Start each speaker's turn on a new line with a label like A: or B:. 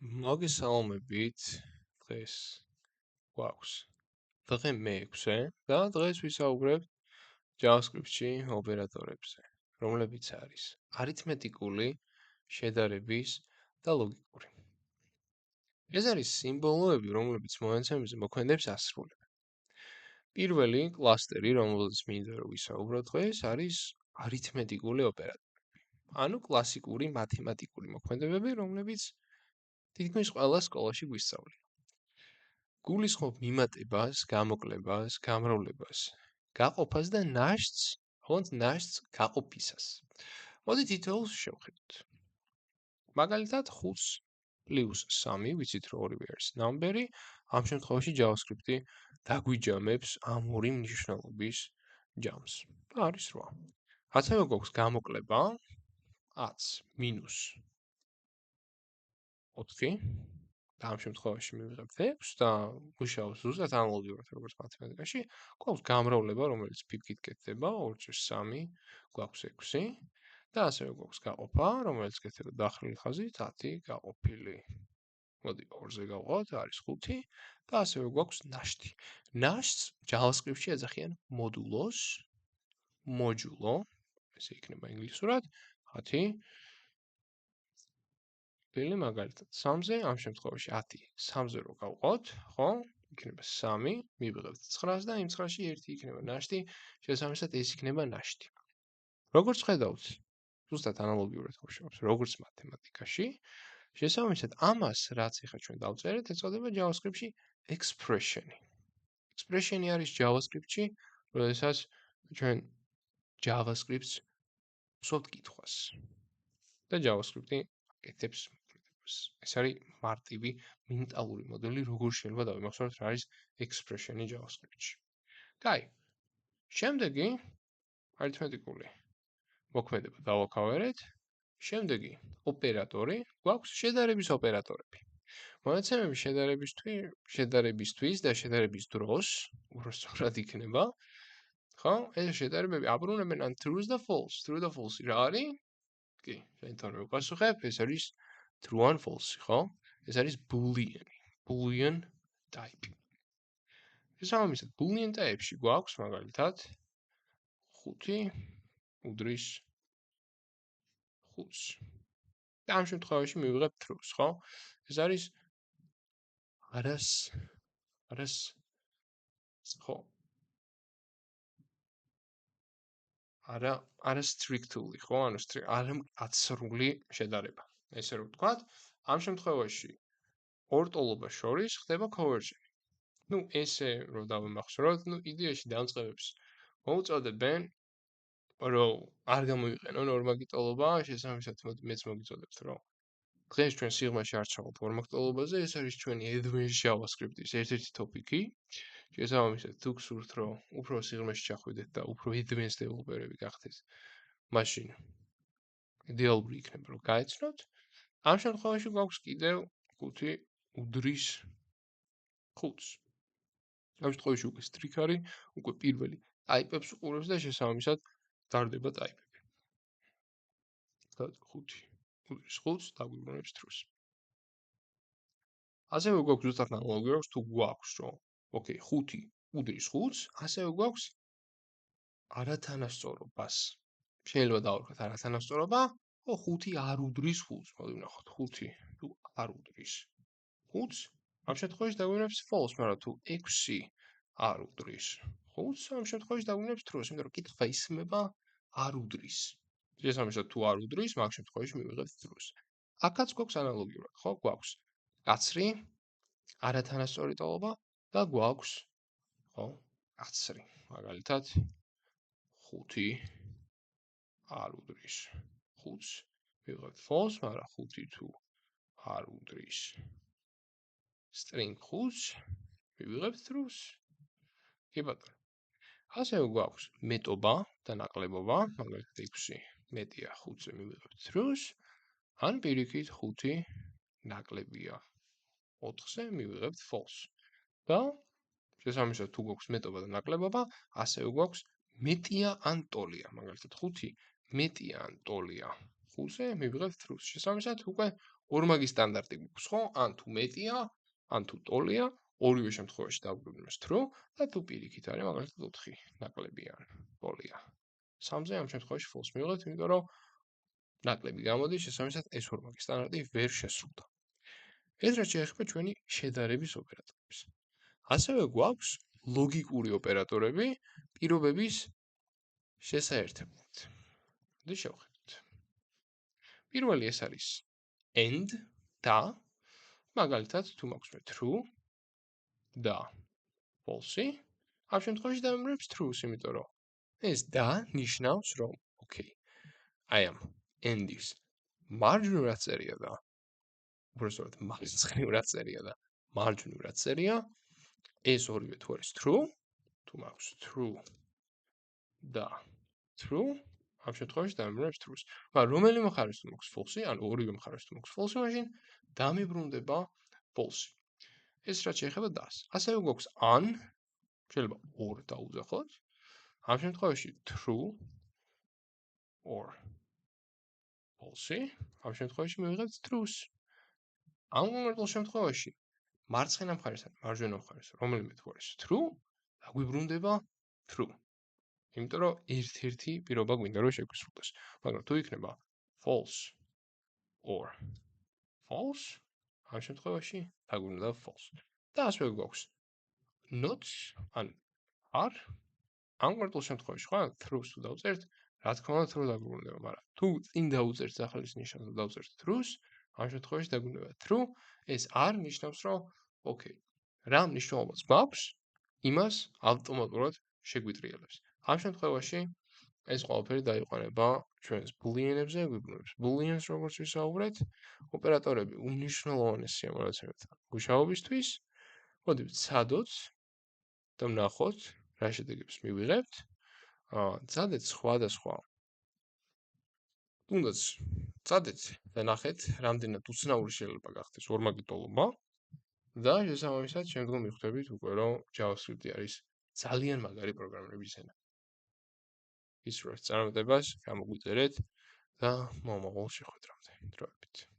A: მოგესალმებით. დღეს გვაქვს დღე მე-6 და დღეს ვისაუბრებთ JavaScript-ში ოპერატორებზე, რომლებიც არის არითმეტიკული, შედარების და ლოგიკური. ეს არის სიმბოლოები, რომლებიც მონაცემებზე მოქმედებს ასრულებენ. პირველი კლასტერი, რომელზეც მინდა რომ ვისაუბროთ დღეს, არის არითმეტიკული ოპერატორები. ანუ კლასიკური მათემატიკური მოქმედებები, რომლებიც თითქმის ყველა სკოლაში გვისწავლენ. გულისხმობ მიმატებას, გამოკლებას, გამრავლებას, გაყოფას და ნაშთს, ხოლმე ნაშთს გაყოფისას. მოდით თითოეულს შევხედოთ. მაგალითად 5 + 3, ვიცით რომ ორივე არის ნამბერი, ამ შემთხვევაში JavaScript-ი დაგვიჯამებს ამ ორი მნიშვნელობის ჯამს. და არის 8. ასევე გვაქვს გამოკლება 10 - 4. და ამ შემთხვევაში მივიღებთ 6 და მუშაობს ზუსტად ანალოგიურად როგორც მათემატიკაში. გვაქვს გამრავლება, რომელიც ფიფკით კეთდება 2/3, გვაქვს 6 და ასევე გვაქვს გაყოფა, რომელიც კეთდება დახრილი ხაზით 10 გაყოფილი. მოდი 2-ზე გავყავთ, არის 5 და ასევე გვაქვს ნაშთი. ნაშთს JavaScript-ში ეძახიან მოდულოს, modulo, ესე იქნება ინგლისურად 10 ბილი მაგალითად 3-ზე, ამ შემთხვევაში 10 3-ზე რო გავყავთ, ხო? იქნება 3, მივიღებთ 9-ს და იმ 9-ში 1 იქნება ნაშთი, შესაბამისად ეს იქნება ნაშთი. როგორც ხედავთ, ზუსტად ანალოგიურად ხუშობს, როგორც მათემატიკაში, შესაბამისად ამას, რაც ახლა ჩვენ დავწერეთ, ეწოდება JavaScript-ში expression-ი. expression-ი არის JavaScript-ში, როდესაც ჩვენ JavaScript-ს ვსვათ კითხვას. და JavaScript-ი აკეთებს ეს არის მარტივი მენტალური მოდელი, როგორ შეიძლება დავიმახსოვროთ რა არის expression-ი JavaScript-ში. კაი. შემდეგი არითმეტიკული მოქმედება დავაკავერეთ. შემდეგი ოპერატორი, გვაქვს შედარების ოპერატორები. მონაცემების შედარებისთვის და შედარების დროს, უბრალოდ იქნება, ხო? ეს შედარებები აბრუნებენ ან true-ს და false. True და false რა არის? კი, ჩვენ თორემ ვპასუხებ, ეს არის true and false, ხო? ეს არის boolean type. შესაბამისად, boolean type-ში გვაქვს მაგალითად 5 უდრის 5. და ამ შემთხვევაში მივიღებ true-ს, ხო? ეს არის არას ხო? არა strictly, ხო? ანუ არა აცრული შედარება. ესე რომ ვთქვათ, ამ შემთხვევაში ორ ტოლობას შორის ხდება conversion. ნუ ესე რომ დავიმახსოვროთ, ნუ იდეაში დამწყებებს მოუწოდებენ, რომ არ გამოიყენონ ორმაგი ტოლობა, შესაბამისად მეც მოგიწოდებთ, რომ დღეს ჩვენ სიღრმეში არ ჩავალთ ორმაგ ტოლობაზე, ეს არის ჩვენი advanced JavaScript-ის ერთ-ერთი ტოპიკი. შესაბამისად, თუ გსურთ, რომ უფრო სიღრმეში ჩახვიდეთ და უფრო advanced developer-ები გახდეთ, მაშინ იდეალური იქნება, რომ გაეცნოთ. ამ შემთხვევაში გვაქვს კიდევ 5 უდრის 5-ს. ამ შემთხვევაში უკვე strict არის, უკვე პირველი ტაიპებს უყურებს და შესაბამისად დარდება ტაიპები. და 5 უდრის 5-ს დაგვიბრუნებს true-ს. ასევე გვაქვს ზუსტად ანალოგიურად, თუ გვაქვს, რომ ოკეი, 5 უდრის 5-ს, ასევე გვაქვს არათანასწორობას. შეიძლება დავარქვათ არათანასწორობა, ხო 5 არ უდრის 5-ს. მოდი ვნახოთ 5 თუ არ უდრის 5-ს, ამ შემთხვევაში დაგვიბრუნებს false, მაგრამ თუ 6 არ უდრის 5-ს, ამ შემთხვევაში დაგვიბრუნებს true-ს, იმიტომ რომ კითხვა ისმება არ უდრის. შესაბამისად, თუ არ უდრის, მაგ შემთხვევაში მივიღებთ true-ს. აქაც გვაქვს ანალოგიურად, ხო? გვაქვს კაცრი, არათანასწორი ტოლობა და გვაქვს, ხო, კაცრი. მაგალითად 5 არ უდრის 5-ს, მივიღებთ false, მაგრამ 5 თუ არ უდრის string 5-ს, მივიღებთ true-ს. კი ბატონო. ასევე გვაქვს მეტობა და ნაკლებობა, მაგალითად 6 მეტია 5-ზე მივიღებთ true-ს, ან პირიქით 5 ნაკლებია 4-ზე მივიღებთ false. და შესაბამისად, თუ გვაქვს მეტობა და ნაკლებობა, ასევე გვაქვს მეტია ან ტოლია, მაგალითად 5 მეტია ან ტოლია 5-ზე მივიღებთ true-ს. შესაბამისად, უკვე ორმაგი სტანდარტი გვაქვს, ხო? ან თუ მეტია, ან თუ ტოლია, ორივე შემთხვევაში დავუბრუნებს true და თუ პირიქით არის მაგალითად 4 ნაკლები ან ტოლია. 3-ზე ამ შემთხვევაში false მივიღებთ, იმიტომ რომ ნაკლები გამოდის, შესაბამისად ეს ორმაგი სტანდარტი ვერ შესრულდა. ეს რაც შეეხება ჩვენი შედარების ოპერატორებს. ასევე გვაქვს ლოგიკური ოპერატორები პირობების შესაერთებლად. და შევხედოთ. პირველი ეს არის and და მაგალითად თუ მაქვს მე true და false, ამ შემთხვევაში დავიმეორებს true-ს, იმიტომ რომ ეს და ნიშნავს, რომ okay, I am and-ის მარჯვნივ წერია და უბრალოდ მარცხნივ წერია და მარჯვნივ წერია, ეს ორივე თუ არის true, თუ მაქვს true და true, ამ შემთხვევაში დავიმეორებს true-ს. მაგრამ რომელი მხარეს თუ მაქვს false, ან ორივე მხარეს თუ მაქვს false, მაშინ დამიბრუნდება false. ეს რაც შეეხება das. ასევე გვაქვს an, შეიძლება or დაუძახოთ. ამ შემთხვევაში true or false, ამ შემთხვევაში მივიღებთ true-ს. ამ კონკრეტულ შემთხვევაში მარცხენა მხარეს ან მარჯვენა მხარეს რომელიმე თუ არის true, დაგვიბრუნდება true. იმიტომ რომ ერთ-ერთი პირობა გვინდა რომ შეგვისრულდეს. მაგრამ თუ იქნება false or false, ამ შემთხვევაში დაგვიბრუნდება false. და ასევე გვაქვს not ან არ, ამ კონკრეტულ შემთხვევაში ხო, true-ს თუ დავწერთ, რა თქმა უნდა true დაგვიბრუნდება, მაგრამ თუ წინ დავუწერთ სახლის ნიშანს და დავწერთ true-ს, ამ შემთხვევაში დაგვიბრუნდება true, ეს არ ნიშნავს, რომ okay, რა მნიშვნელობაც გვაქვს, იმას ავტომატურად შეგვიტრიალებს. ამ შემთხვევაში ეს ყველაფერი დაიყვანება ჩვენს ბულიანებზე, გვიბრუნებს ბულიანს, როგორც ვისაუბრეთ, ოპერატორები უმნიშვნელოვანესია მონაცემებთან მუშაობისთვის. მოდით ვცადოთ და ვნახოთ რა შედეგებს მივიღებთ. ვცადეთ სხვადასხვა. თუნდაც ვცადეთ და ნახეთ, რამდენად უცნაური შეიძლება გახდეს ორმაგი ტოლობა. და შესაბამისად შემდგომ მიხვდებით უკვე რომ JavaScript არის ძალიან მაგარი პროგრამირების ენა. ის როს წარმატებას გამოგვიწერეთ და მომავალ შეხვედრამდე. დროებით.